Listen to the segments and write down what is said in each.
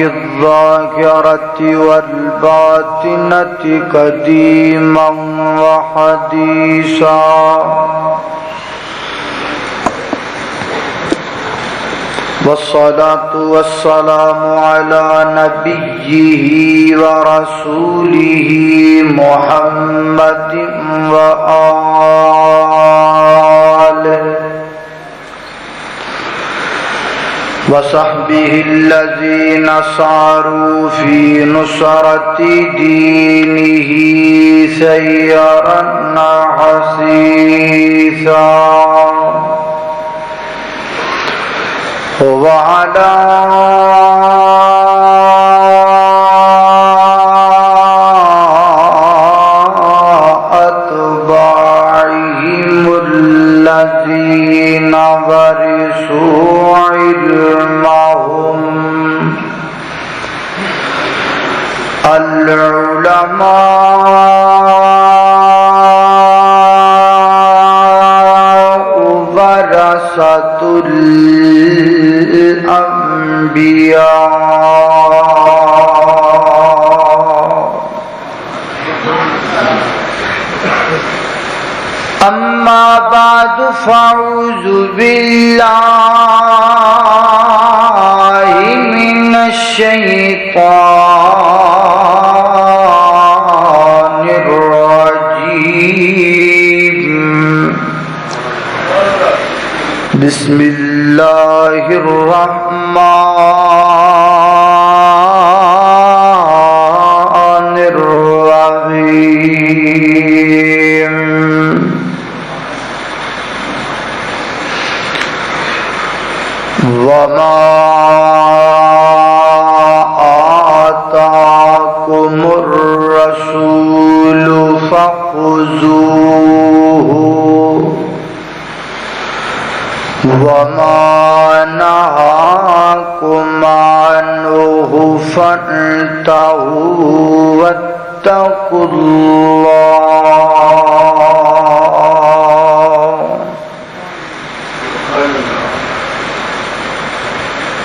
الظاهرة والباطنة قديما وحديثا والصلاة والسلام على نبيه ورسوله محمد وآله وصحبه الذين صاروا في نصرة دينه سيرا حثيثا وعلى أتباعهم الذين ورثوا علمهم العلماء ورثة الأنبياء. أما بعد فأعوذ بالله من الشيطان الرجيم. بسم الله الرحمن الرحيم. وما آتاكم الرسول فخذوه وما نهاكم عنه فانتهوا واتقوا الله.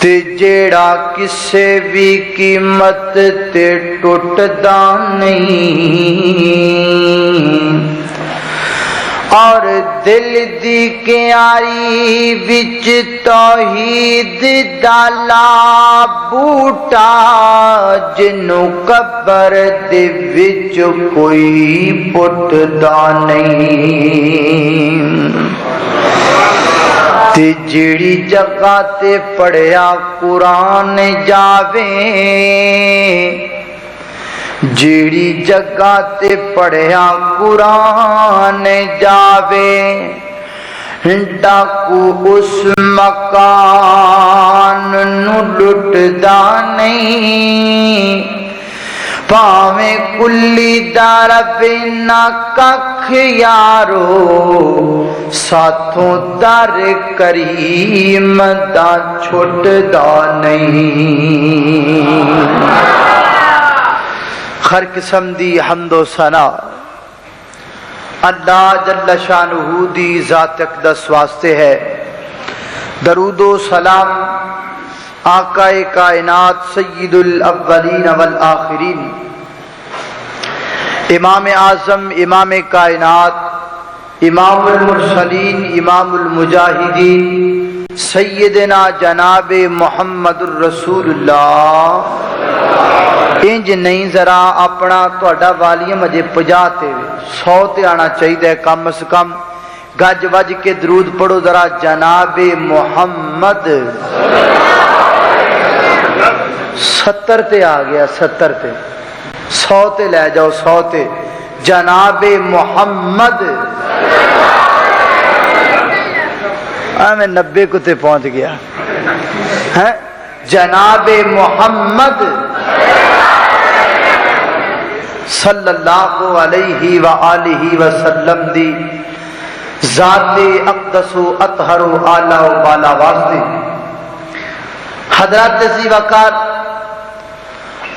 تے جیڑا کسے بھی قیمت تے ٹوٹدا نہیں، اور دل دی کیاری وچ توحید دا لا بوٹا، جنوں قبر دے وچ کوئی پٹدا نہیں۔ تے جیڑی جگہ تے پڑھیا قرآن جاوے، جیڑی جگہ تے پڑھیا قرآن جاوے، ڈاکو اس مکان نو لٹدا نہیں، پاویں کلی دار بنا ککھ یارو، ساتھوں در کریم دا چھٹدا نہیں۔ ہر قسم دی حمد و ثنا اللہ جل شانہ دی ذات اقدس واسطے ہے۔ درود و سلام آقا کائنات سید الاولین والآخرین، امام اعظم، امام کائنات، امام المرسلین، امام المجاہدین، سیدنا جناب محمد الرسول اللہ۔ انج نہیں، ذرا اپنا تہاڈا والیم اجے 50 تے 100 تے آنا چاہیے کم از کم۔ گج وج کے درود پڑھو ذرا جناب محمد۔ 70 تے آ گیا، 70 تے 100 تے لے جاؤ، 100 تے جناب محمد۔ میں 90 کو تے پہنچ گیا ہے۔ جناب محمد صلی اللہ علیہ وآلہ وسلم دی ذات اقدس و اطہر و اعلیٰ و بالا واسطے حضرات ذی وقار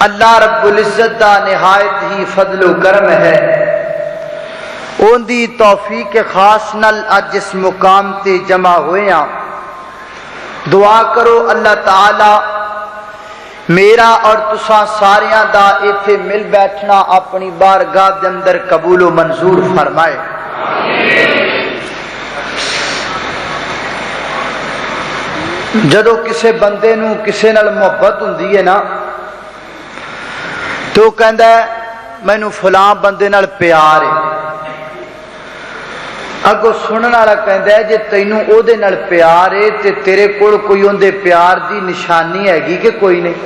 اللہ رب العزت دا نہایت ہی فضل و کرم ہے۔ اون دی توفیق خاص نال اج اس مقام تے جمع ہوئے ہیں۔ دعا کرو اللہ تعالی میرا اور تساں ساریاں دا ایتھے مل بیٹھنا اپنی بارگاہ دے اندر قبول و منظور فرمائے۔ جدو کسے بندے نو کسے نال محبت ہوندی ہے نا، تو کہندا ہے مینوں فلاں بندے نال پیار ہے۔ اگو سنن والا کہندا ہے جے تینوں او دے نال پیار ہے تے تیرے کول کوئی اون دے پیار دی نشانی ہے کہ کوئی نہیں؟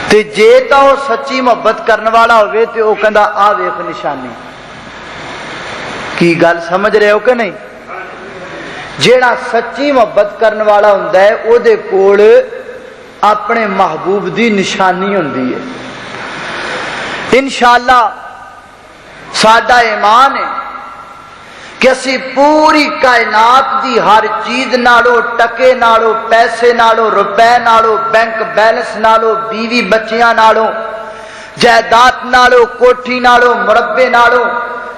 تے جے تا او سچی محبت کرن والا ہوئے تے او کہندا آ ویکھ نشانی۔ کی گل سمجھ رہے ہو کہ نہیں؟ جیڑا سچی محبت کرن والا ہوندا ہے او دے کول اپنے محبوب دی نشانی ہوندی ہے۔ انشاءاللہ ساڈا ایمان ہے کہ اسی پوری کائنات دی ہر چیز نالو، ٹکے نالو، پیسے نالو، روپے نالو، بینک بیلنس نالو، بیوی بچیاں نالو، جائیداد نالو، کوٹھی نالو، مربے نالو،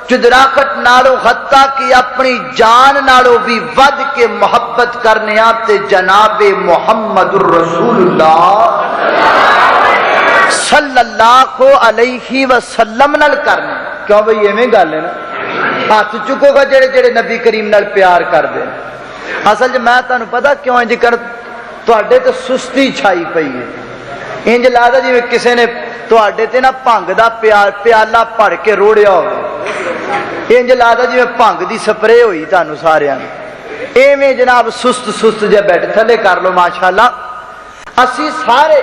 چدراکٹ نالو، حتیٰ کہ اپنی جان نالو بھی ود کے محبت کرنے آتے جناب محمد الرسول اللہ صلی اللہ علیہ وسلم نال کرنے۔ کیوں بھئی ایویں گل ہے نا؟ ہاتھ چکو گا جڑے جڑے نبی کریم نال پیار کر دے۔ اصل جی میں تانوں پتا کیوں انج کر تواڈے تے سستی چھائی پئی ہے۔ انج لگدا جویں کسے نے تواڈے تے نا بھنگ دا پیالہ بھر کے روڑیا ہوے۔ انج لگدا جویں بھنگ دی سپرے ہوئی تانوں ساریاں نوں۔ ایویں جناب سست سست جے بیٹھ تھلے کر لو ماشاءاللہ۔ اسی سارے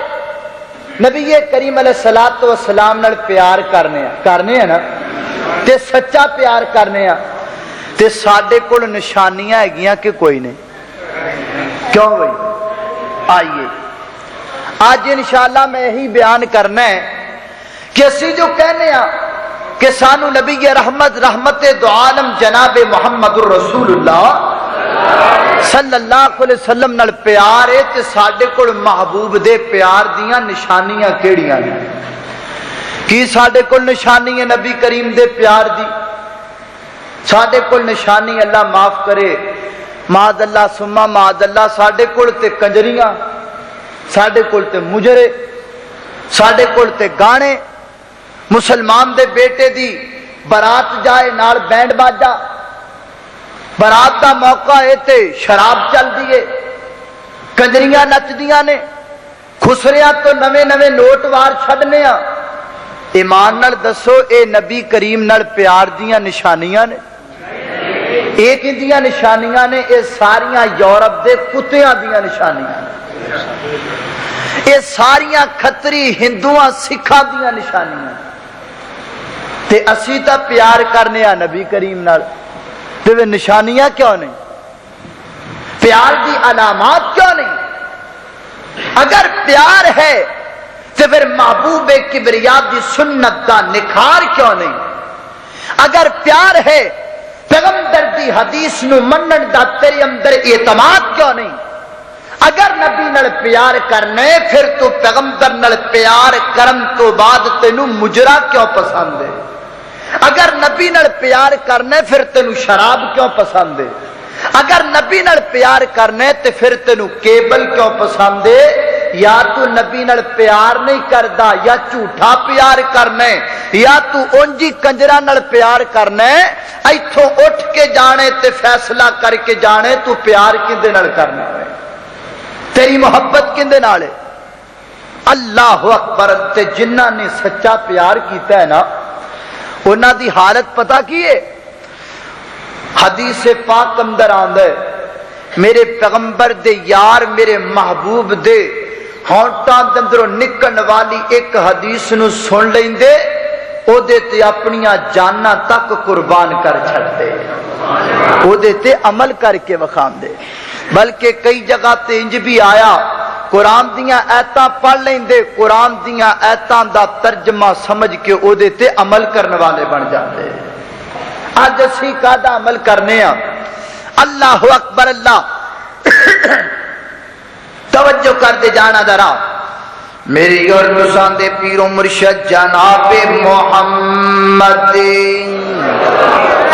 نبی کریم علیہ الصلوۃ والسلام نال پیار کرنے ہیں نا، تے سچا پیار کرنے ہیں تے ساڈے کول نشانیاں ہیگیاں کہ کوئی نہیں؟ کیوں بھائی؟ آئیے آج انشاءاللہ میں یہی بیان کرنا ہے کہ اسی جو کہنے ہیں کہ سانو نبی رحمت دو عالم جناب محمد الرسول اللہ صلی اللہ علیہ وسلم نال پیار ہے تے ساڈے کول محبوب دے پیار دیاں نشانیاں کیڑیاں نے؟ کی ساڈے کول نشانی ہے نبی کریم دے پیار دی؟ ساڈے کول نشانی اللہ معاف کرے معاذ اللہ سما معاذ اللہ ساڈے کول تے کنجریاں، ساڈے کول تے مجرے، ساڈے کول تے گانے، مسلمان دے بیٹے دی برات جائے نال بینڈ باجا، برات دا موقع ہے تے شراب چل دیے، کنجریاں نچدیاں نے، خسریاں تو نویں نویں نوٹ وار چھڈنے آ۔ ایمان نال دسو اے نبی کریم نال پیار دیاں نشانیاں نے؟ اے کیندیاں نشانیاں نے؟ اے ساریاں یورپ دے کتیاں دیاں نشانیاں نے، اے ساریاں کھتری ہندوآں سکھاں دیاں نشانیاں تے اسی تا پیار کرنے آ نبی کریم نال تے وہ نشانیاں کیوں نہیں؟ پیار دی علامات کیوں نہیں؟ اگر پیار ہے تو پھر محبوب کبریا دی سنت دا نکھار کیوں نہیں؟ اگر پیار ہے پیغمبر دی حدیث نو منن دا تیرے اندر اعتماد کیوں نہیں؟ اگر نبی نال پیار کرنے پھر تو پیغمبر نال پیار کرن تو بعد تینوں مجرا کیوں پسند ہے؟ اگر نبی نال پیار کرنے پھر تینوں شراب کیوں پسند ہے؟ اگر نبی نال پیار کرنے تے پھر تینوں کیبل کیوں پسند ہے؟ یا تو نبی نال پیار نہیں کردا یا جھوٹا پیار کرنے، یا تو اونجی کنجرا نال پیار کرنے، ایتھوں اٹھ کے جانے تے فیصلہ کر کے جانے تو پیار کندے نال کرنا ہے؟ تیری محبت کندے نال ہے؟ اللہ اکبر۔ تے جنہاں نے سچا پیار کیتا ہے نا انہاں دی حالت پتہ کی ہے؟ حدیث پاک اندر آندا ہے میرے پیغمبر دے یار میرے محبوب دے ہونٹاں دے اندروں نکلن والی ایک حدیث نو سن لیندے او دے تے اپنیاں جاناں تک قربان کر چھڈدے، او دے تے عمل کر کے وکھاندے۔ بلکہ کئی جگہ تے انج بھی آیا قرآن دیاں ایتاں پڑھ لیندے، قرآن دیاں ایتاں دا ترجمہ سمجھ کے او دے تے عمل کرنے والے بن جاندے۔ آج اسی کادا عمل کرنے ہاں؟ اللہ اکبر اللہ۔ توجہ کر دے جانا ذرا، میری اور تساں دے پیر و مرشد جناب محمد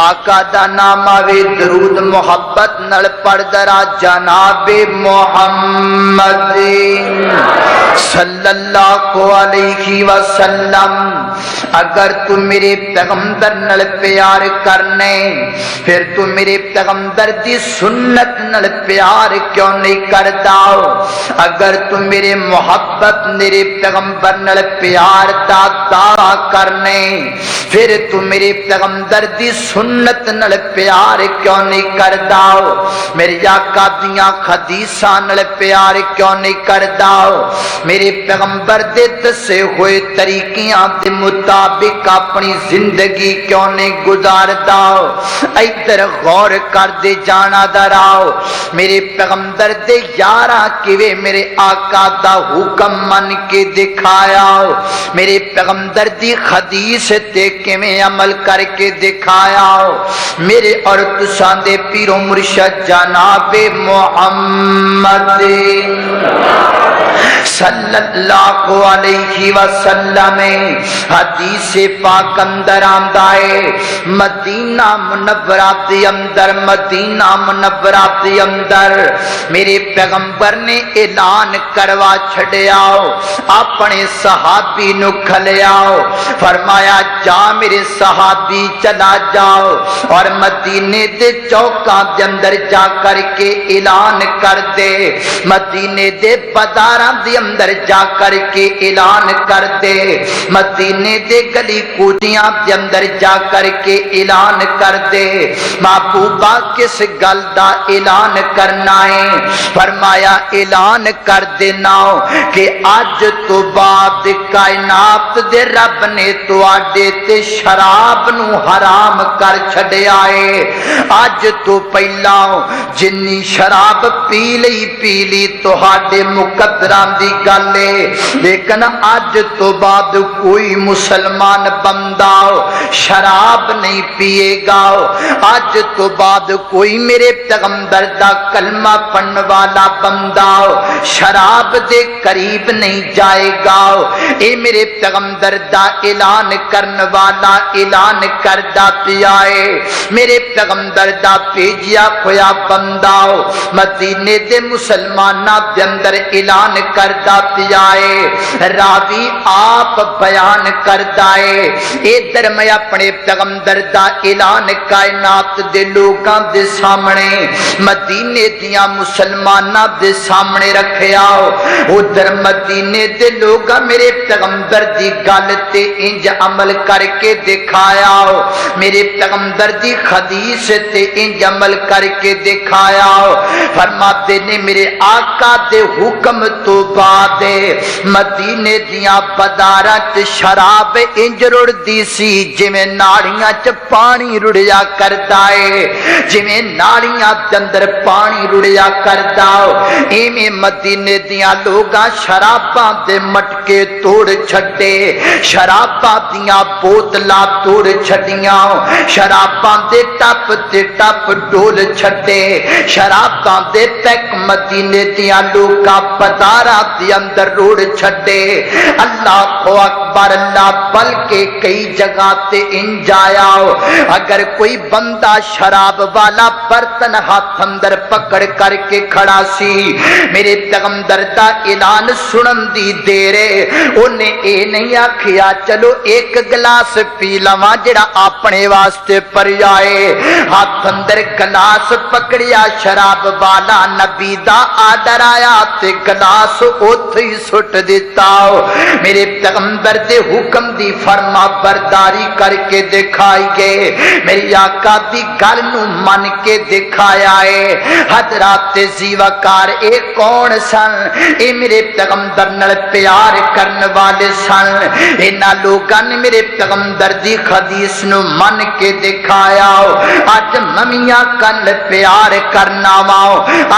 آقا دا نام آوے درود محبت نل پڑھ درا جناب محمد صلی اللہ علیہ وسلم۔ اگر تو میرے پیغمبر نل پیار کرنے پھر تو میرے پیغمبر دی سنت نل پیار کیوں نہیں کردا؟ اگر تو میرے محبت میرے پیغمبر نل پیار دا دعویٰ کرنے پھر تو میرے پیغمبر دی سنت نل پیار کیوں نہیں کردا؟ میرے آقا دیاں حدیثاں نل پیار کیوں نہیں کردا؟ میرے پیغمبر دے دسے ہوئے طریقیاں دے مطابق اپنی زندگی کیوں نہیں گزاردا؟ ادھر غور کر دے جانا دراؤ، میرے پیغمبر دے یاراں کیویں میرے آقا دا حکم من کے دکھایا، میرے پیغمبر دی حدیث تے کیویں عمل کر کے دکھایا۔ میرے اور تساں دے پیر و مرشد جناب محمد صلی اللہ علیہ وسلم حدیث پاک اندر آندا ہے مدینہ منورہ دے اندر، مدینہ منورہ دے اندر میرے پیغمبر نے اعلان کروا چھڑیا، اپنے صحابی نو کھلیا، فرمایا جا میرے صحابی چلا جاؤ اور مدینے دے چوکاں دے اندر جا کر کے اعلان کر دے، مدینے دے بازاراں دے اندر جا کر کے اعلان کر دے، مدینے دے گلی کوچیاں دے اندر جا کر کے اعلان کر دے۔ محبوبہ کس گل دا اعلان کرنا ہے؟ فرمایا اعلان کر دینا کہ آج تو بعد کائنات دے رب نے تواڈے تے شراب نو حرام کر چھڈیا ہے۔ آج تو پہلا جنی شراب پی لی تواڈے مقدراں دی گل ہے، لیکن آج تو بعد کوئی مسلمان بندہ شراب نہیں پیے گا، آج تو بعد کوئی میرے پیغمبر دا کلمہ پڑھن والا بندہ شراب دے قریب نہیں جائے گا۔ اے میرے پیغمبر دا اعلان کرن والا والا اعلان کردا پیا ہے میرے پیغمبر دا بھیجیا ہویا بندہ مدینے دے مسلماناں دے اندر اعلان کردا پیا ہے راوی آپ بیان کردا ہے ادھر میں اپنے پیغمبر دا اعلان کائنات دے لوکاں دے سامنے مدینے دیاں مسلماناں دے سامنے رکھیا ادھر مدینے دے لوگاں میرے پیغمبر دی گل تے انج عمل کر کے دکھایا میرے پیغمبر دی حدیث تے انج عمل کر کے دکھایا فرماتے نے میرے آقا دے حکم تو بعد مدینے دیاں بازاراں تے شراب انج رڑدی سی جویں ناڑیاں چ پانی رڑیا کردا ہے جویں ناڑیاں دے اندر پانی رڑیا کردا ایویں مدینے دیاں لوگاں شراباں دے مٹکے توڑ چھڈے شراباں دیاں بوتلاں توڑ چھڈیاں شراباں دے ٹپ تے ٹپ ڈول چھڈے شراباں دے تک مدینے دیاں لوکاں بازاراں دے اندر روڑ چھڈے اللہ اکبر اللہ بلکہ کئی جگہ تے انج آیا اگر کوئی بندہ شراب والا برتن ہاتھ اندر پکڑ کر کے کھڑا سی میرے پیغمبر دا اعلان سنن دی دیرے انہیں اے نہیں آکھیا چلو ایک گلاس پی لواں جڑا اپنے واسطے پر آئے ہاتھ اندر گلاس پکڑیا شراب والا نبی دا آڈر آیا تے گلاس اوتھے ہی سٹ دیتا میرے پیغمبر دے حکم دی فرما برداری کر کے دکھائی گئے میری آقا دی گل نو من کے دکھایا ہے حضرات زیوکار اے کون سن اے میرے پیغمبر نال پیار کرن والے سن انہاں لوکاں نے میرے پیغمبر دی حدیث نو من کے دکھایا اج ممیاں کن پیار کرنا وا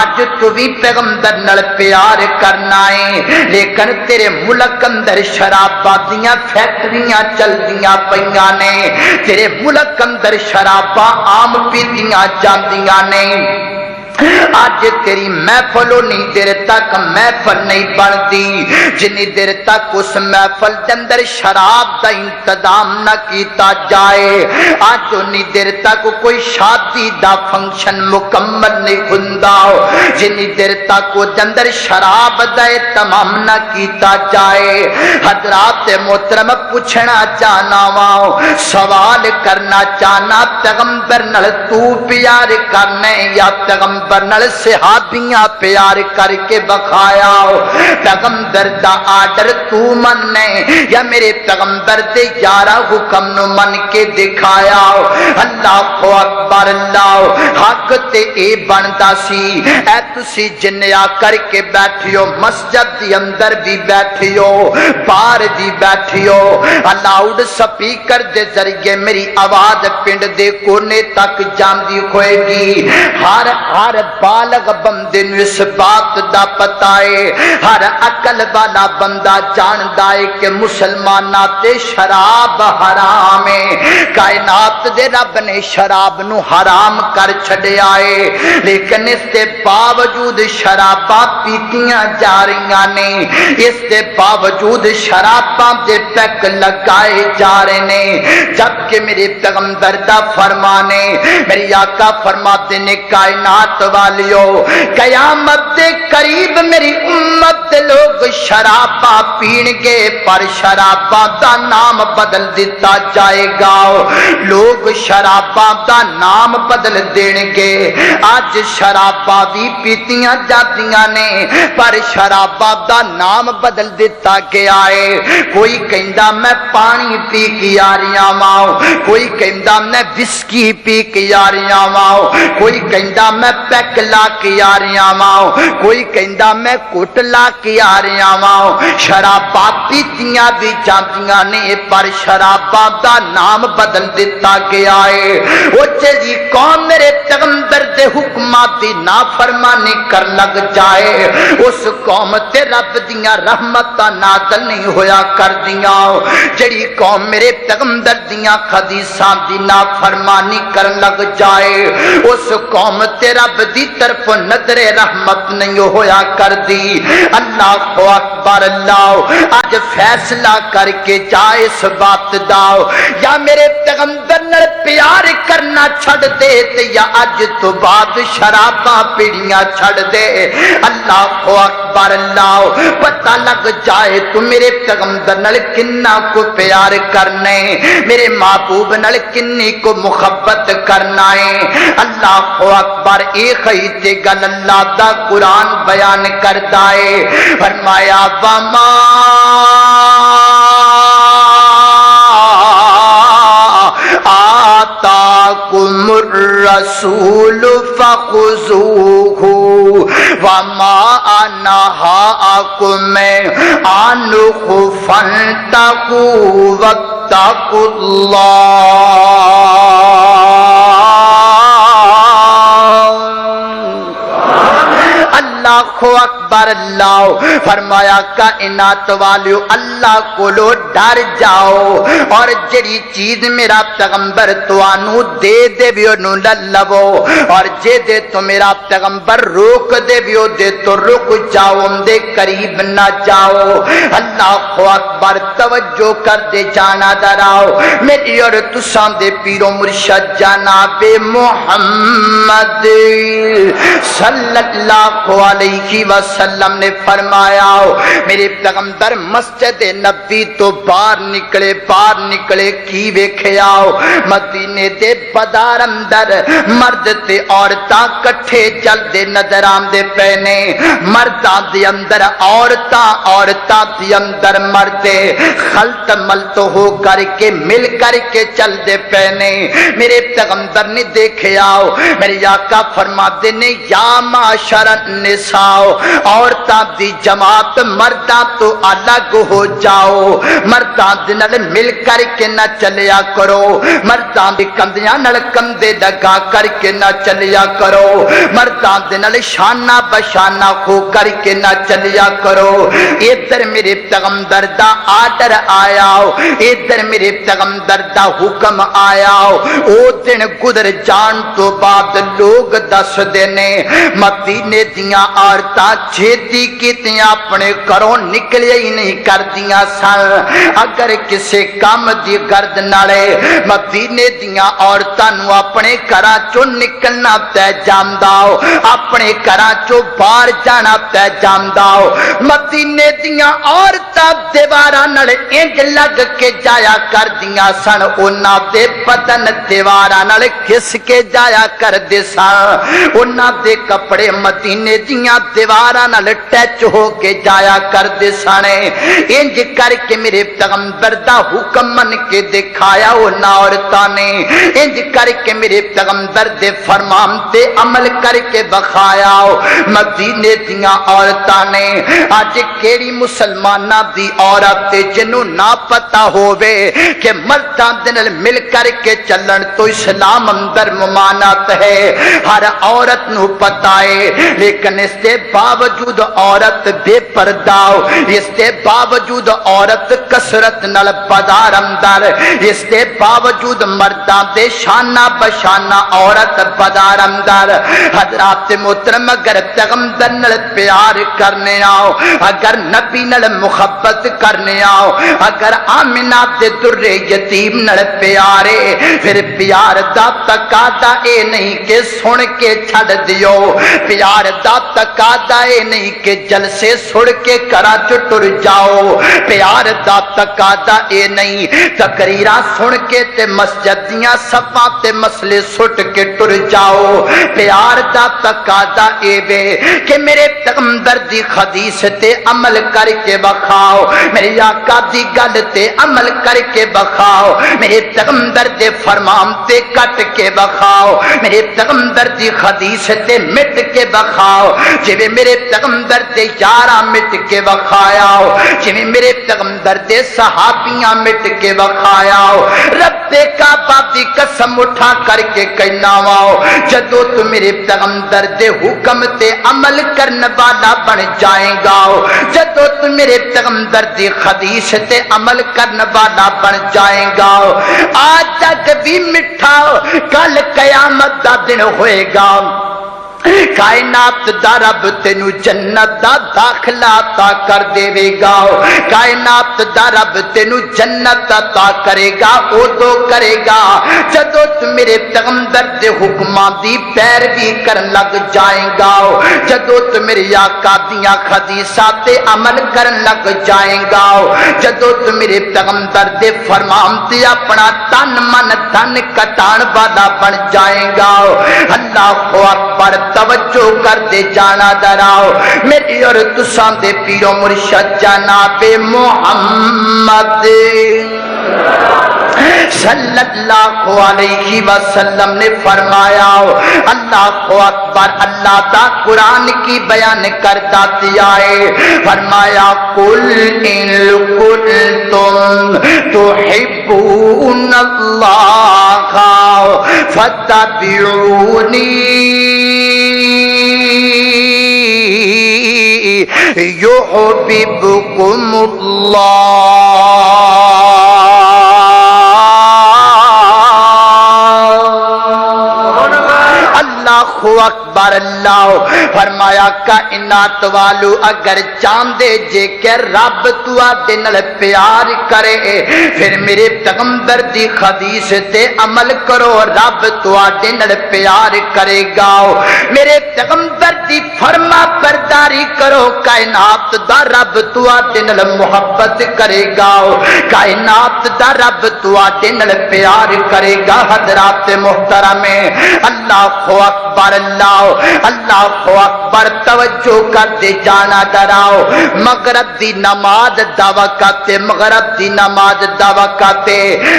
اج تو بھی پیغمبر نال پیار کرنا ہے لیکن تیرے ملک اندر شراباں دیاں فیکٹریاں چلدیاں پیاں نے تیرے ملک اندر شراباں عام پیتیاں جاندیاں نے آج تیری محفل نہیں دیر تک محفل نہیں بنتی جنی دیر تک اس محفل کے اندر شراب کا انتظام نہ کیتا جائے آج انی دیر تک کوئی شادی دا فنکشن مکمل نہیں ہوندا جنی دیر تک وہ اندر شراب دا تمام نہ کیتا جائے حضرات محترم پوچھنا چاہنا وا سوال کرنا چاہنا پیغمبر نال تو پیار کرنے یا پیغمبر نال صحابیاں پیار کر کے بخایا پیغمبر دا آڈر تو مننے یا میرے پیغمبر دے یارا حکم نو من کے دکھایا اللہ اکبر اللہ حق تے اے بندا سی اے تسی جنیا کر کے بیٹھیو مسجد دی اندر بھی بیٹھیو باہر بھی بیٹھیو لاؤڈ سپیکر دے ذریعے میری آواز پنڈ دے کونے تک جاندی ہوئے گی ہر بالغ بندے نو اس بات دا پتا ہے ہر عقل والا بندہ جاندا ہے کہ مسلماناں تے شراب حرام ہے کائنات دے رب نے شراب نو حرام کر چھڈیا ہے لیکن اس دے باوجود شراباں پیتیاں جا رہیاں نے اس دے باوجود شراباں دے پیک لگائے جا رہے نے جبکہ میرے پیغمبر دا فرمان ہے میری آقا فرماتے نے کائنات والیو قیامت دے قریب میری امت دے لوگ شراباں پین گے پر شراباں دا نام بدل دیتا جائے گا لوگ شراباں دا نام بدل دین گے آج شراباں بھی پیتیاں جاتیاں نے پر شراباں دا نام بدل دیتا گیا ہے کوئی کہندا میں پانی پی کے آ رہا واں کوئی کہندا میں وسکی پی کے آ رہا واں کوئی کہندا میں پیک لا کے آ رہا واں کوئی کہندا میں کٹ لا کے آ رہا واں شراباں پیتیاں بھی جاتیاں نے پر شراباں دا نام بدل دیتا گیا ہے او جی قوم میرے پیغمبر دے حکمات دی نافرمانی کر لگ جائے اس قوم تے رب دیاں رحمتاں نازل نہیں ہویا کر دیاں جڑی قوم میرے پیغمبر دیاں حدیثاں دی نافرمانی کر لگ جائے اس قوم تے رب دی طرف نظر رحمت نہیں ہویا کر دی اللہ اکبر اللہ اج فیصلہ کر کے جا اس بات دا یا میرے پیغمبر نال پیار کرنا چھڑ دے تے یا اج تو بعد شراباں پیڑیاں چھڑ دے اللہ اکبر اللہ پتہ لگ جائے تو میرے پیغمبر نال کنا کو پیار کرنے میرے محبوب نال کنی کو محبت کرنا ہے اللہ اکبر ایک ہی تے گل اللہ دا قرآن بیان کردا ہے فرمایا وما آتاکم الرسول فخذوہ وما نہاکم عنہ فانتہوا واتقوا اللہ اللہ اکبر اللہ فرمایا کائنات والیو اللہ کو لو ڈر جاؤ اور جڑی چیز میرا پیغمبر توانو دے دے بیو نو للو اور جے دے تو میرا پیغمبر روک دے بیو دے تو رک جاؤ دے قریب نہ جاؤ اللہ اکبر توجہ کر دے جانا دراؤ میری اور تساں دے پیرو مرشد جناب محمد صلی اللہ علیہ وسلم نے فرمایا میرے پیغمبر مسجد نبی تو باہر نکلے کی ویکھیا مدینے دے بازار اندر مرد تے عورتاں کٹھے چلدے نظر آندے پے نے مرداں دے اندر عورتاں دے اندر مرد خلط ملط ہو کر کے مل کر کے چلدے پے نے میرے پیغمبر نے دیکھیا میرے آقا فرماتے نے یا معاشر النساء عورتاں دی جماعت مرداں تو الگ ہو جاؤ مرداں دے نال مل کر کے نہ چلیا کرو مرداں دی کندیاں نال کندے لگا کر کے نہ چلیا کرو مرداں دے نال شانہ بشانہ ہو کر کے نہ چلیا کرو ادھر میرے پیغمبر دا آرڈر آیا ادھر میرے پیغمبر دا حکم آیا او دن گزر جان تو بعد لوگ دس دینے مدینے دیاں عورتاں چھیتی کیتیاں اپنے گھروں نکلے ہی نہیں کردیاں سن اگر کسے کام دی گرد نالے مدینے دیاں عورتاں نو اپنے گھراں چوں نکلنا تے جاندا اپنے گھراں چوں باہر جانا تے جاندا مدینے دیاں عورتاں دیواراں نال انج لگ کے جایا کردیاں سن انہاں دے بدن دیواراں نال گھس کے جایا کردے سن انہاں دے کپڑے مدینے دیاں دیواراں نال ٹچ ہو کے جایا کردے سن انج کر کے میرے پیغمبر دا حکم من کے دکھایا انہاں عورتاں نے انج کر کے میرے پیغمبر دے فرمان تے عمل کر کے بخایا مدینے دیاں عورتاں نے اج کیڑی مسلماناں دی عورت جنوں نہ پتہ ہووے کہ مرداں دے نال مل کر کے چلن تو اسلام اندر ممانعت ہے ہر عورت نو پتہ ہے لیکن اس کے باوجود عورت بے پردہ اس کے باوجود عورت کسرت نال بازار اندر اس کے باوجود مرداں دے شانہ بشانہ عورت بازار اندر حضرات محترم اگر پیغمبر نال پیار کرنے آؤ اگر نبی نال محبت کرنے آؤ اگر آمنہ دے در یتیم نال پیارے پھر پیار دا تقاضا اے نہیں کہ سن کے چھڑ دیو پیار دا تقاضا اے نہیں کہ جلسے سڑ کے کرا ٹر جاؤ پیار دا تقاضا اے نہیں تقریراں سن کے تے مسجد دیاں صفاں تے مسئلے سٹ کے ٹر جاؤ پیار دا تقاضا اے وے کہ میرے پیغمبر دی حدیث تے عمل کر کے بخاؤ میرے آقا دی گل تے عمل کر کے بخاؤ میرے پیغمبر دے فرمان تے کٹ کے بخاؤ میرے پیغمبر دی حدیث تے مٹ کے بخاؤ جویں میرے پیغمبر دے یاراں مٹ کے بخایا جویں میرے پیغمبر دے صحابیاں مٹ کے بخایا رب کعبہ دی قسم اٹھا کر کے کہنا وا جدوں تو میرے پیغمبر دے حکم تے عمل کرنے والا بن جائے گا جدوں تو میرے پیغمبر دی حدیث تے عمل کرنے والا بن جائے گا آج تک بھی مٹھا کل قیامت دا دن ہوئے گا کائنات دا رب تینو جنت دا داخلہ عطا کر دے گا کائنات دا رب تینو جنت عطا کرے گا ادو کرے گا جدو تو میرے پیغمبر دے حکماں دی پیروی کرن لگ جائیں گا جدو تو میرے آقا دیاں حدیثاں تے عمل کرن لگ جائیں گا جدو تو میرے پیغمبر دے فرمان تے اپنا تن من دھن کٹان والا بن جائیں گا اللہ اکبر توجہ کر دے جانا دراؤ میری اور تساں دے پیرو مرشد جناب محمد صلی اللہ علیہ وسلم نے فرمایا اللہ اکبر اللہ دا قرآن کی بیان کرتا ہے فرمایا قل ان کنتم تحبون اللہ فاتبعونی یحببکم اللہ اللہ اکبر اللہ فرمایا کائنات والو اگر چاندے جے کہ رب تو آدے نل پیار کرے پھر میرے پیغمبر دی حدیث تے عمل کرو رب تو آدے نل پیار کرے گا میرے پیغمبر دی فرما برداری کرو کائنات دا رب تو آدے نل محبت کرے گا کائنات دا رب تو آدے نل پیار کرے گا حضرات محترم اللہ اکبر اللہ اکبر توجہ کر دے جانا ڈراؤ مغرب دی نماز دا وقت مغرب دی نماز دا وقت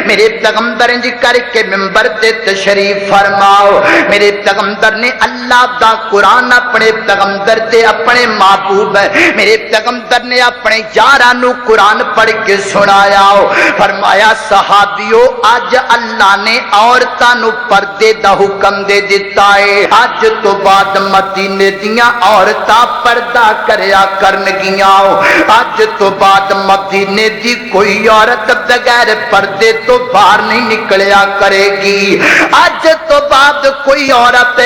میرے پیغمبر جی کر کے منبر تے تشریف فرماؤ میرے پیغمبر نے اللہ دا قرآن اپنے پیغمبر تے اپنے محبوب میرے پیغمبر نے اپنے یاراں نو قرآن پڑھ کے سنایا فرمایا صحابیو اج اللہ نے عورتاں نو پردے دا حکم دے دیتا ہے اج تو بعد مدینے دیاں عورتاں پردہ کریا کرنگیاں اج تو بعد مدینے دی کوئی عورت بغیر پردے تو باہر نہیں نکلیا کرے گی اج تو بعد کوئی عورت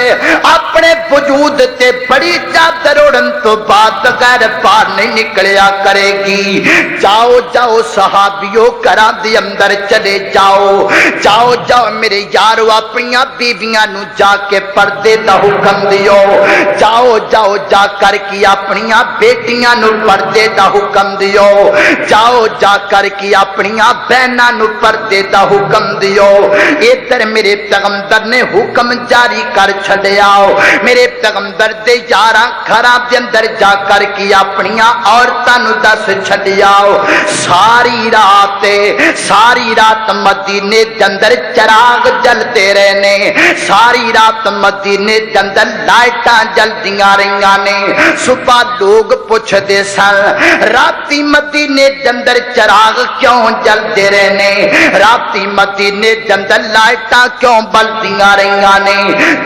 اپنے وجود تے بڑی چادر اوڑھن تو بعد بغیر باہر نہیں نکلیا کرے گی جاؤ جاؤ صحابیوں گھراں دے اندر چلے جاؤ جاؤ جاؤ میرے یارو اپنی بیویاں نو جا کے پردے دا حکم دیو جاؤ جاؤ جا کر کی اپنی بیٹیاں نو پردے دا حکم دیو جاؤ جا کر کی اپنی بہناں نو پردے دا حکم دیو ادھر میرے پیغمبر نے حکم جاری کر چھڈیا میرے پیغمبر دے یاراں گھراں دے اندر جا کر کی اپنی عورتاں نو دس چھڈیا ساری رات مدینے دے اندر چراغ جلتے رہنے ساری رات مدینے دے اندر لائٹاں جلدیاں رہیاں نے صبح لوگ پوچھدے سن راتی مدینے دے اندر چراغ کیوں جلدے رہنے راتی مدینے دے اندر لائٹاں کیوں بلدیاں رہیاں نے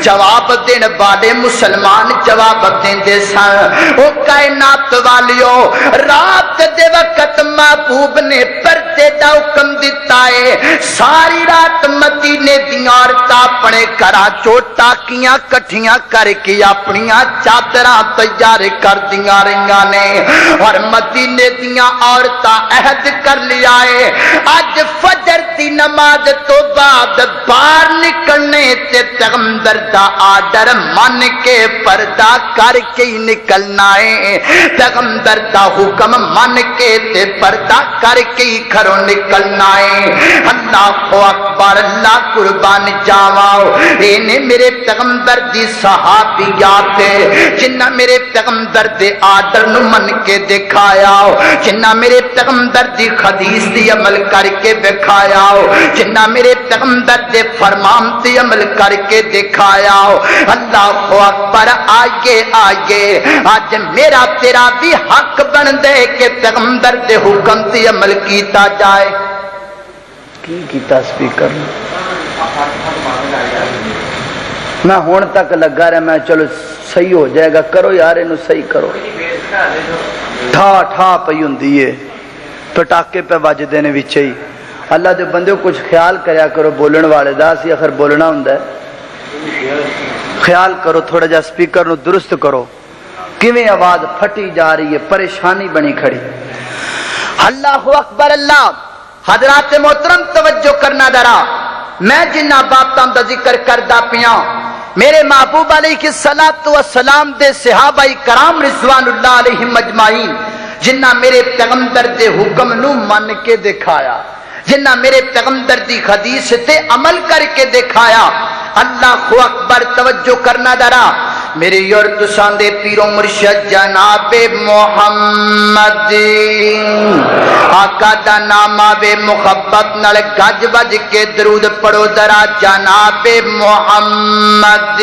جواب دین والے مسلمان جواب دیندے سن او کائنات والیو رات دے وقت محبوب نے پردے دا حکم دیتا ہے ساری رات مدینے دیاں عورتاں اپنے گھراں چوں ٹاکیاں کٹھیاں کر کے اپنی چادراں تیار کر دیاں رہیاں نے اور مدینے دیاں عورتاں عہد کر لیا ہے اج فجر دی نماز تو بعد باہر نکلنے تے پیغمبر دا آرڈر مان کے پردہ کر کے نکلنا ہے پیغمبر دا حکم مان کے تے پردہ کر کے گھروں نکلنا ہے اللہ اکبر اللہ قربان جاواں اینے میرے پیغمبر دی صحابیات جنہ میرے پیغمبر دے آرڈر نو من کے دکھایا جنہ میرے پیغمبر دی حدیث دی عمل کر کے دکھایا جنہ میرے پیغمبر دے فرمان تے عمل کر کے دکھایا اللہ اکبر آئیے آئیے آج میرا تیرا بھی حق بن دے کہ پیغمبر دے حکم تے عمل کیتا جائے کی کیتا سپیکر میں ہون تک لگا رہا میں چلو صحیح ہو جائے گا کرو یار انہوں صحیح کرو ٹھا ٹھا پئی ہوندی ہے پٹاکے پہ وج دینے وچے ہی اللہ دے بندے کچھ خیال کریا کرو بولن والے دا سی آخر بولنا ہوندا ہے خیال کرو تھوڑا جا سپیکر نو درست کرو کیویں آواز پھٹی جا رہی ہے پریشانی بنی کھڑی اللہ اکبر اللہ حضرات محترم توجہ کرنا ذرا میں جنہ باتاں دا ذکر کردا پیاں میرے محبوب علیہ الصلوۃ والسلام دے صحابہ کرام رضوان اللہ علیہم اجمعین جنہ میرے پیغمبر دے حکم نو من کے دکھایا جنہ میرے پیغمبر دی حدیث تے عمل کر کے دکھایا اللہ اکبر توجہ کرنا ذرا میرے اور تساں دے پیرو مرشد جناب محمد آقا دا نام آوے محبت نال گج بج کے درود پڑھو ذرا جناب محمد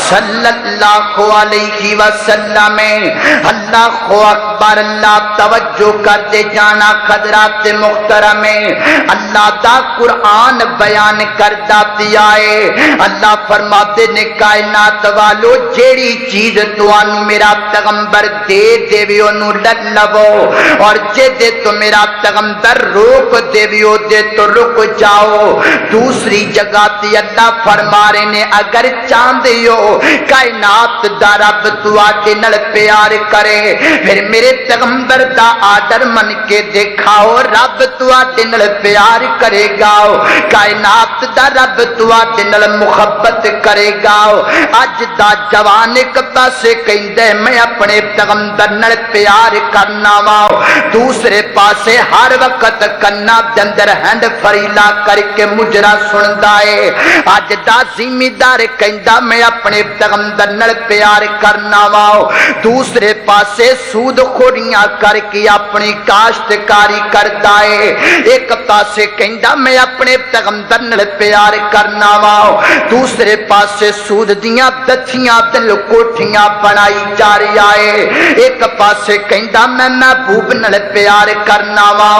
صلی اللہ علیہ وسلم اللہ اکبر اللہ توجہ کرتے جانا حضرات محترم اللہ دا قرآن بیان کردا پیا ہے اللہ فرماتے نے کائنات والو جیڑی چیز توانو میرا پیغمبر دے دیویو نو لگ لو اور جے دے تو میرا پیغمبر روک دیویو دے تو رک جاؤ دوسری جگہ تی اللہ فرما رہے نے اگر چاندیو کائنات دا رب تو آٹے نل پیار کرے پھر میرے پیغمبر دا آڈر من کے دیکھاؤ رب تو آٹے نل پیار کرے گا کائنات دا رب تو آٹے نل محبت کرے گا اج دا جوان ایک پاسے کہندے میں اپنے پیغمبر نال پیار کرنا وا دوسرے پاسے ہر وقت کنا دے اندر ہینڈ فریلا کر کے مجرا سندا ہے اج دا ذمہ کہندا میں اپنے پیغمبر نال پیار کرنا وا دوسرے پاسے سود خوریاں کر کے اپنی کاشتکاری کردا ہے ایک پاسے کہندا میں اپنے پیغمبر نال پیار کرنا وا دوسرے پاسے سود دیاں دتھیاں دل کوٹھیاں بنائی جا رہی ہے ایک پاسے کہندا میں محبوب نال پیار کرنا وا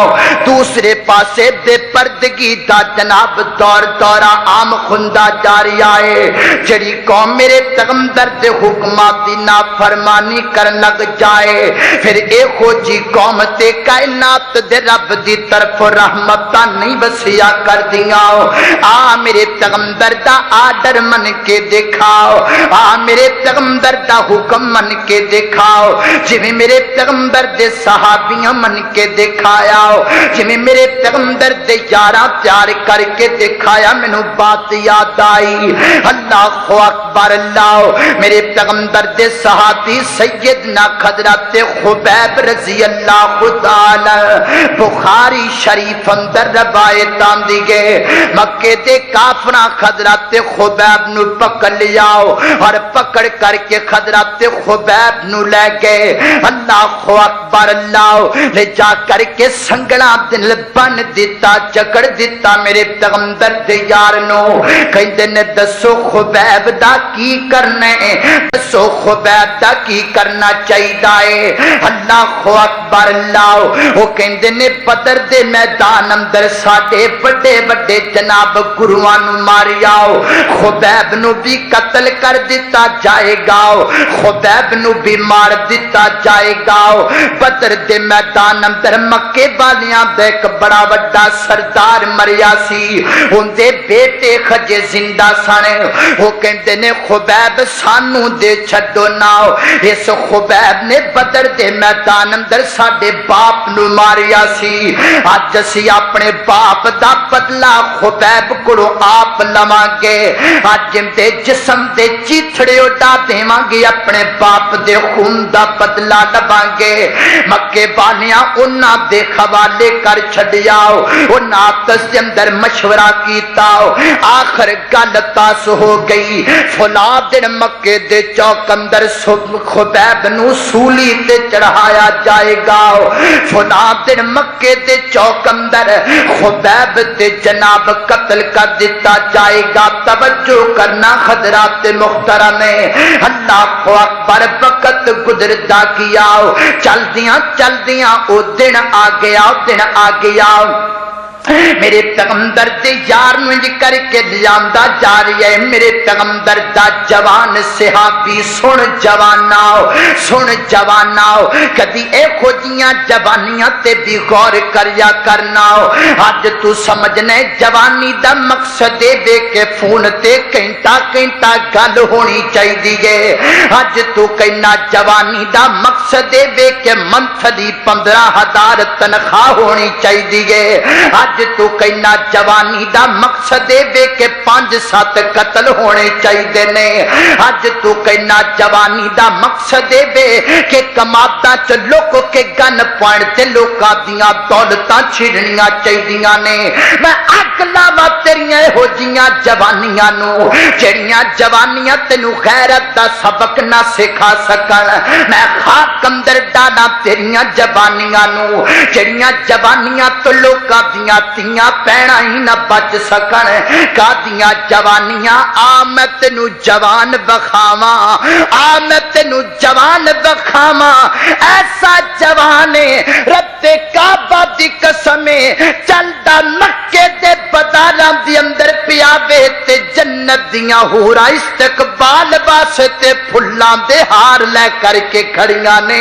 دوسرے پاسے بے پردگی دا جناب دور دورہ عام خوندا جا رہی ہے جڑی قوم میرے پیغمبر دے حکمات دی نافرمانی کرن لگ جائے پھر اے ہو جی قوم تے کائنات دے رب دی طرف رحمتاں نہیں وسیا کر دیاں آ میرے پیغمبر دا آڈر من کے دکھاؤ آ میرے پیغمبر دا حکم من کے دکھاؤ جویں میرے پیغمبر دے صحابیاں من کے دکھایا جویں میرے پیغمبر دے یاراں پیار کر کے دکھایا مینوں بات یاد آئی اللہ اکبر اللہ میرے پیغمبر دے صحابی سیدنا حضرت خبیب رضی اللہ تعالی بخاری شریف اندر روایت آندی گئے مکے دے کافراں حضرت خبیب نو پکڑ لیا اور پکڑ کر کے حضرت خبیب نو لے گئے اللہ اکبر اللہ لے جا کر کے سنگڑا دل بن دیتا جکڑ دیتا میرے پیغمبر دے یار نو کہندے نے دسو خبیب دا کی کرنے دسو خبیب دا کی کرنا چاہیے اللہ اکبر اللہ وہ کہندے نے بدر دے میدان اندر ساڈے بڑے بڑے جناب گروہاں نو ماریا خبیب نو بھی قتل کر دیتا جائے گا خبیب نو بھی مار دیتا جائے گا بدر دے میدان اندر مکے والیاں دا ایک بڑا بڑا سردار مریا سی ان دے بیٹے خجے زندہ سن وہ کہندے نے خبیب سانو دے چھڈو نا اس خبیب نے بدر دے میدان اندر ساڈے باپ نو ماریا سی اج اسی اپنے باپ دا بدلہ خبیب کولوں آپ لواں گے اج دے جسم دے چیتھڑے اڈا دیواں گے اپنے باپ دے خون دا بدلہ لواں گے مکے والیاں انہاں دے حوالے کر چھڈیا انہاں آپس دے اندر مشورہ کیتا آخر گل تاس ہو گئی فلاں دن مکے دے چوک اندر خبیب نو سولی تے چڑھایا جائے گا فلاں دن مکے دے چوک اندر خبیب تے جناب قتل کر دیتا جائے گا توجہ کرنا حضرات محترم اللہ اکبر وقت گزرتا کیا چل دیاں او دن آ گیا میرے پیغمبر دے یار نو انج کر کے لیاندا جا رہی ہے میرے پیغمبر دا جوان صحابی سن جواناؤ سن جواناؤ کدی اے کھوجیاں جوانیاں تے بھی غور کریا کرنا اج تو سمجھنے جوانی دا مقصد دے کے فون تے گھنٹا گھنٹا گل ہونی چاہیے اج تو کہنا جوانی دا مقصد دے کے منتھلی 15,000 تنخواہ ہونی چاہیے اج تو کہنا جوانی دا مقصد دے کے 5-7 قتل ہونے چاہیے نے اج تو کہنا جوانی دا مقصد دے کہ کماتا چ لوک کے گن پوائنٹ تے لوکاں دیاں دولتاں چھڑنیاں چاہیے نے میں اگ لاواں تیریاں ہو جیاں جوانیاں نو جڑیاں جوانیاں تینو غیرت دا سبق نہ سکھا سکن میں خاک اندر ڈالا تیریاں جوانیاں نو جڑیاں جوانیاں تو لوکاں دیاں تیاں پینا ہی نہ بچ سکن کا دیاں جوانیاں آ میں تینو جوان بخاواں آ میں تینو جوان بخاواں ایسا جوانے رب کعبہ دی قسم چلدا مکے دے بازاراں دی اندر پیاوے تے جنت دیاں ہورا استقبال واسطے پھلاں دے ہار لے کر کے کھڑیاں نے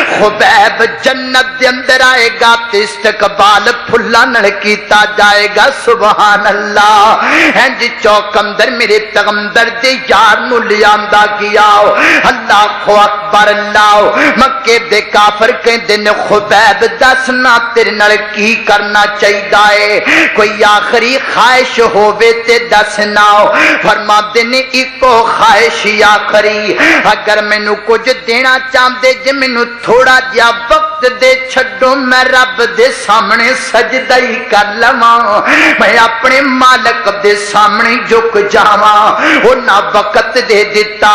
خبیب جنت دے اندر آئے گا تے استقبال پھلاں نال کیتا جائے گا سبحان اللہ ہنج چوک اندر میرے پیغمبر دے یار نو لیاندا گیا اللہ اکبر اللہ مکے دے کافر کہندے نے خبیب دسنا تیرے نال کی کرنا چاہیے کوئی آخری خواہش ہووے تے دسنا فرماندے نے اکو خواہش آخری اگر مینوں کچھ دینا چاہندے جے مینوں تھوڑا جہا وقت دے چھڈو میں رب دے سامنے سجدہ ہی کر لواں میں اپنے مالک دے سامنے جھک جاواں انہاں وقت دے دتا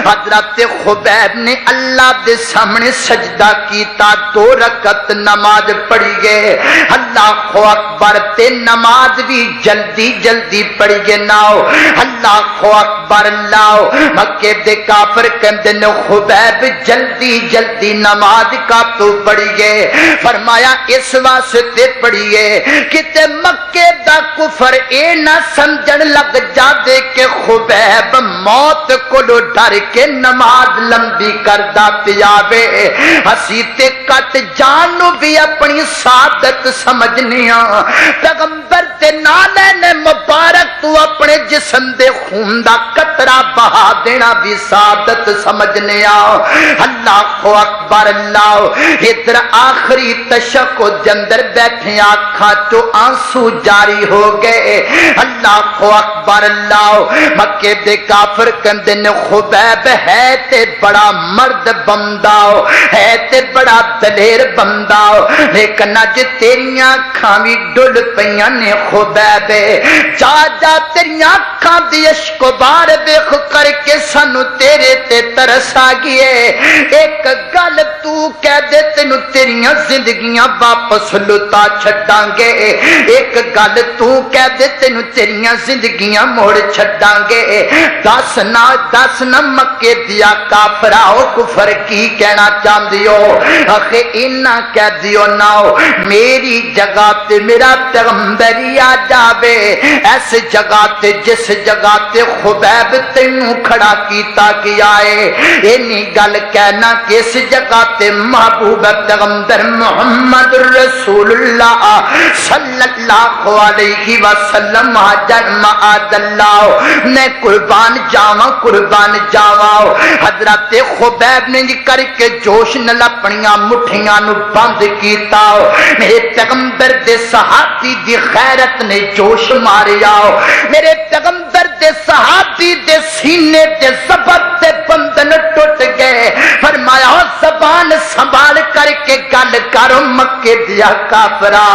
حضرت خبیب نے اللہ دے سامنے سجدہ کیتا 2 رکعت نماز پڑھی گئے اللہ اکبر تے نماز بھی جلدی جلدی پڑھی گئے ناؤ اللہ اکبر اللہ مکے دے کافر کہندے نے خبیب جلدی جلدی نماز کا تو پڑھی گئے فرمایا اس واسطے پڑھی گئے کہ تے مکے دا کفر اے نہ سمجھن لگ جا دے کہ خبیب موت کو ڈر کے نماز لمبی کردا پیاوے اسی تے کٹ جان نو بھی اپنی سعادت سمجھنیاں پیغمبر تے نالے نے مبارک تو اپنے جسم دے خون دا قطرہ بہا دینا بھی سعادت سمجھنیاں اللہ اکبر اللہ ادھر آخری تشکو جندر بیٹھے آنکھاں چو آنسو جاری ہو گئے اللہ اکبر اللہ مکے دے کافر کندے نے خبیب ہے تے بڑا مرد بندہ ہے تے بڑا دلیر بندہ لیکن اج تیریاں کھاں وی ڈل پیاں نے خبیب جا جا تیریاں کھاں دی اشک بار دیکھ کر کے سانو تیرے تے ترس آ گئے ایک گل تو کہہ دے تینو تیریاں زندگیاں واپس لٹا چھڈاں گے ایک گل تو کہہ دے تینو تیریاں زندگیاں موڑ چھڈاں گے دس نہ مکے دیا کافراؤ کفر کی کہنا چاہندیو آخے اینا کہہ دیو ناؤ میری جگہ تے میرا پیغمبر آ جاوے ایس جگہ تے جس جگہ تے خبیب تینوں کھڑا کیتا کیا ہے اینی گل کہنا کہ اس جگہ تے محبوب پیغمبر محمد رسول اللہ صلی اللہ علیہ وسلم جنم آد اللہ نے قربان جاواں حضرت خبیب نے کر کے جوش نال اپنیاں مٹھیاں نو بند کیتا میرے پیغمبر دے صحابی دی غیرت نے جوش ماریا میرے پیغمبر دے صحابی دے سینے دے زبر تے بندن ٹوٹ گئے فرمایا زبان سنبھال کر کے گل کر مکے دیا کافرا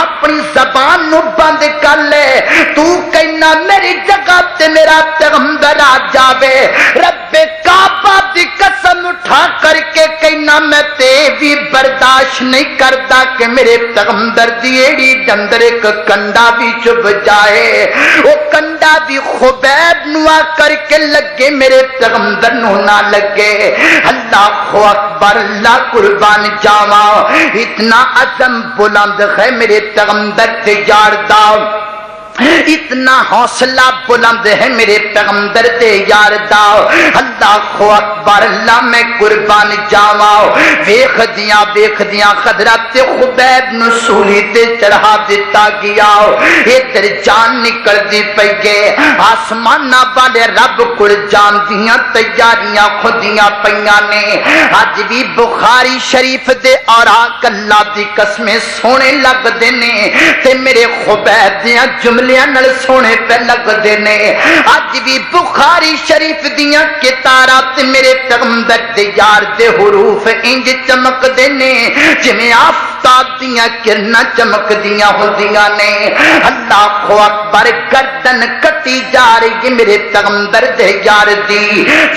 اپنی زبان نو بند کر لے تو کہنا میری جگہ تے میرا پیغمبر آ جاوے رب کعبہ دی قسم اٹھا ہاتھا کر کے کہنا میں تے بھی برداشت نہیں کرتا کہ میرے پیغمبر دی ایڑی ڈندر ایک کنڈا بھی چب جائے، وہ کنڈا بھی خبیب نوا کر کے لگے میرے پیغمبر نو نہ لگے۔ اللہ اکبر، اللہ قربان جاوا، اتنا عظم بلند ہے میرے پیغمبر تے یار دا، اتنا حوصلہ بلند ہے میرے پیغمبر دے یار دا۔ اللہ اکبر، اللہ میں قربان جاواں، ویکھ دیاں حضرت خبیب نو سولی تے چڑھا دتا گیا، ادھر جان نکل دی پئی گئے، آسماناں والے رب کول جان دیاں تیاریاں کھدیاں پیاں نے۔ اج بھی بخاری شریف دے اوراق اللہ دی قسمیں سونے لگ دے نے تے میرے خبیب دیاں جملیاں نال سونے پہ لگ دے نے۔ اج بھی بخاری شریف دیاں کتارات میرے پیغمبر دے یار دے حروف انج چمک دے نے جویں آفتاب دیاں کرناں چمک دیاں ہوندیاں نے۔ اللہ اکبر، گردن کٹی جا رہی میرے پیغمبر دے یار دی،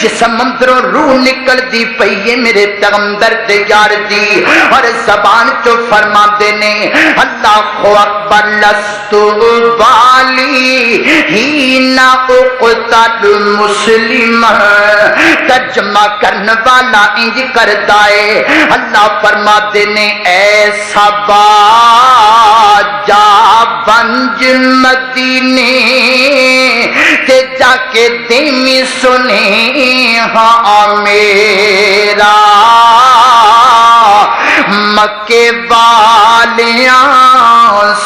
جسم اندروں روح نکل دی پئی ہے میرے پیغمبر دے یار دی، اور زبان چو فرما دے نے اللہ اکبر، لست بالی ہی نہ اقتل مسلم، ترجمہ کرنے والا انج کرتا ہے، اللہ فرما دے نے ایسا با جا بنج مدینے تے جا کے دیمی سنے ہاں میرا مکے والیاں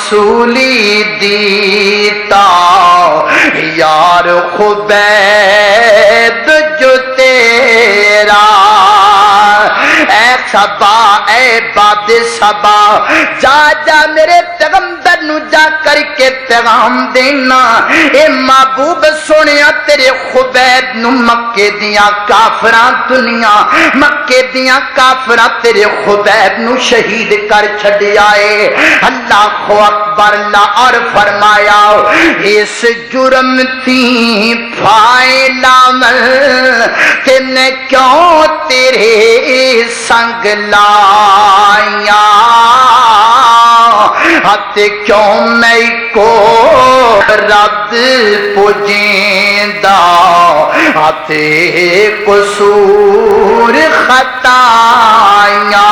سولی دیتا یار خبیب جو تیرا، اے صبا اے باد صبا، جا جا میرے پیغمبر نو جا کر کے پیغام دینا، اے محبوب سنیا تیرے خبیب نو مکے دیاں کافراں دنیا، مکے دیاں کافراں تیرے خبیب نو شہید کر چھڈیا اے۔ اللہ اکبر، اللہ اور فرمایا اس جرم تھی فائل عمل تے نے کیوں تیرے سنگ لایا، ہتے کیوں میں کو رد پجیندا، ہتے قصور خطایا۔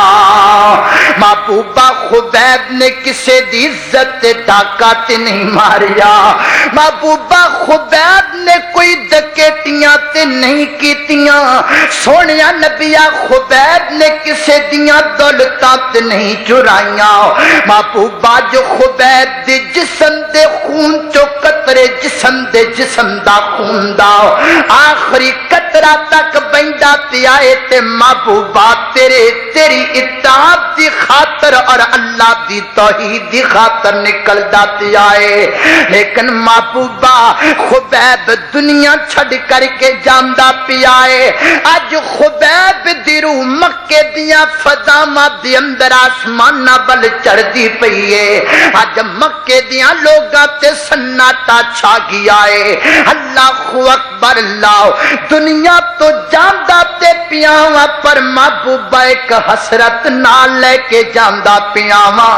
محبوبہ خبیب نے کسے دی عزت ڈاکہ تے نہیں ماریا، محبوبہ خبیب نے کوئی ڈکیٹیاں تے نہیں کیتیاں، سونیا نبیہ خبیب نے کسے دیاں دولتاں تے نہیں چرائیاں، محبوبہ جو خبیب دے جسم دے خون چو قطرے جسم دا خون دا آخری قطرہ تک بیندا پیائے تے محبوبہ تیری اطاعت دی خاطر اور اللہ دی توحید دی خاطر نکل جاتی آئے، لیکن محبوبہ خبیب دنیا چھڑ کر کے جاندا پیائے۔ اج خبیب دی روح مکے دیاں فضاواں دے اندر آسمان بل چڑھ دی پئی ہے، اج مکے دیاں لوگاں تے سناٹا چھا گیا ہے۔ اللہ اکبر، اللہ دنیا تو جاندا تے پیاواں، پر محبوبہ ایک حسرت نال لے کے جاندا پیاواں،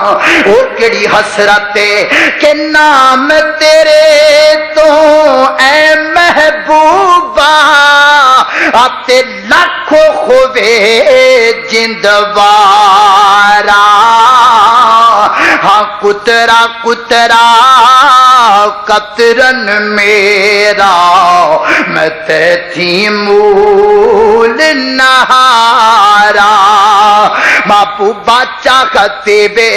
او کیڑی حسرت ہے کہ نام تیرے تو اے محبوبہ آتے لاکھوں خوے جندوارا، ہاں کترا کترا قطرن میرا میں تے تھی مول نہارا۔ محبوبہ چاہتے بے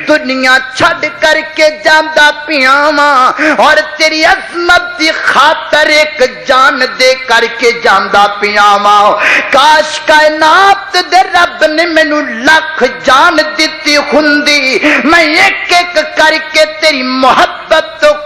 دنیا چھڑ کر کے جاندا پیاواں، اور تیری عظمت دی خاطر ایک جان دے کر کے جاندا پیاواں۔ کاش کائنات دے رب نے مینو لکھ جان دتی ہوندی، میں ایک ایک کر کے تیری محبت تو